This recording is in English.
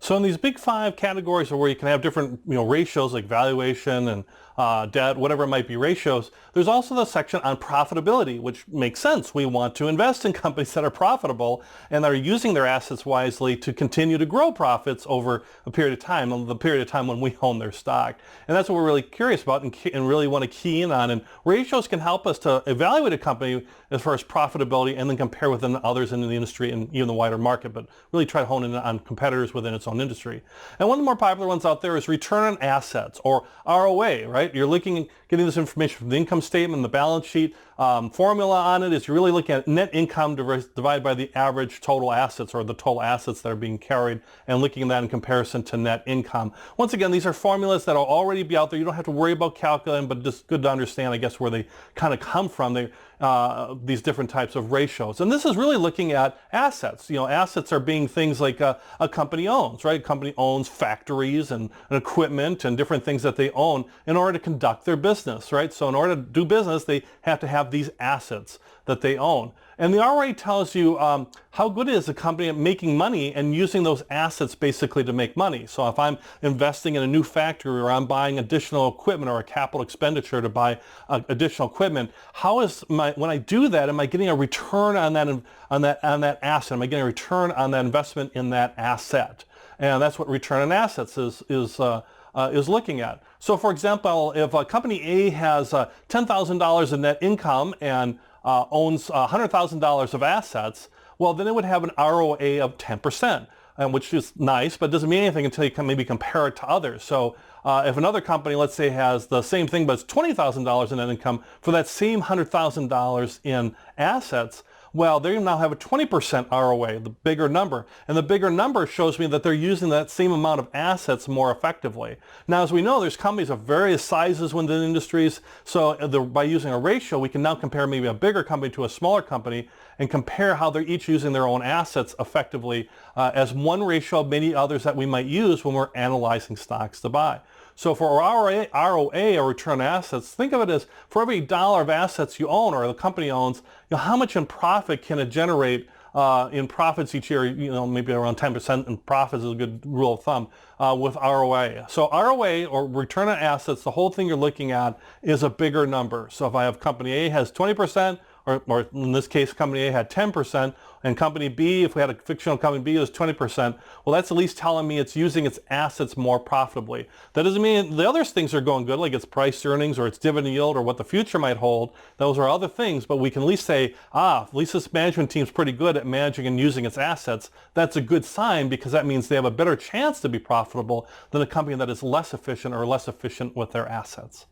So in these big five categories are where you can have different, ratios like valuation and debt, whatever it might be ratios. There's also the section on profitability, which makes sense. We want to invest in companies that are profitable and that are using their assets wisely to continue to grow profits over a period of time, the period of time when we own their stock. And that's what we're really curious about and really want to key in on. And ratios can help us to evaluate a company as far as profitability and then compare with others in the industry and even the wider market, but really try to hone in on competitors within its own industry. And one of the more popular ones out there is return on assets, or ROA, right? You're getting this information from the income statement, the balance sheet. Formula on it is you're really looking at net income divided by the average total assets, or the total assets that are being carried, and looking at that in comparison to net income. Once again, these are formulas that will already be out there. You don't have to worry about calculating, but just good to understand, I guess, where they kind of come from. These different types of ratios. And this is really looking at assets. Assets are being things like a company owns, right? A company owns factories and equipment and different things that they own in order to conduct their business, right? So in order to do business, they have to have these assets that they own. And the ROA tells you how good is a company at making money and using those assets basically to make money. So if I'm investing in a new factory, or I'm buying additional equipment, or a capital expenditure to buy additional equipment, when I do that, am I getting a return on that asset? Am I getting a return on that investment in that asset? And that's what return on assets is looking at. So for example, if a company A has $10,000 in net income and owns $100,000 of assets, well, then it would have an ROA of 10%, which is nice, but doesn't mean anything until you can maybe compare it to others. So if another company, let's say, has the same thing, but it's $20,000 in net income for that same $100,000 in assets, well, they now have a 20% ROA, the bigger number. And the bigger number shows me that they're using that same amount of assets more effectively. Now, as we know, there's companies of various sizes within industries. So by using a ratio, we can now compare maybe a bigger company to a smaller company and compare how they're each using their own assets effectively as one ratio of many others that we might use when we're analyzing stocks to buy. So for ROA, or return on assets, think of it as for every dollar of assets you own or the company owns, how much in profit can it generate in profits each year? Maybe around 10% in profits is a good rule of thumb with ROA. So ROA, or return on assets, the whole thing you're looking at is a bigger number. So if I have company A has 20%, or in this case, company A had 10%, and company B, if we had a fictional company B, was 20%, well, that's at least telling me it's using its assets more profitably. That doesn't mean the other things are going good, like its price earnings or its dividend yield or what the future might hold. Those are other things, but we can at least say, at least this management team's pretty good at managing and using its assets. That's a good sign, because that means they have a better chance to be profitable than a company that is less efficient or less efficient with their assets.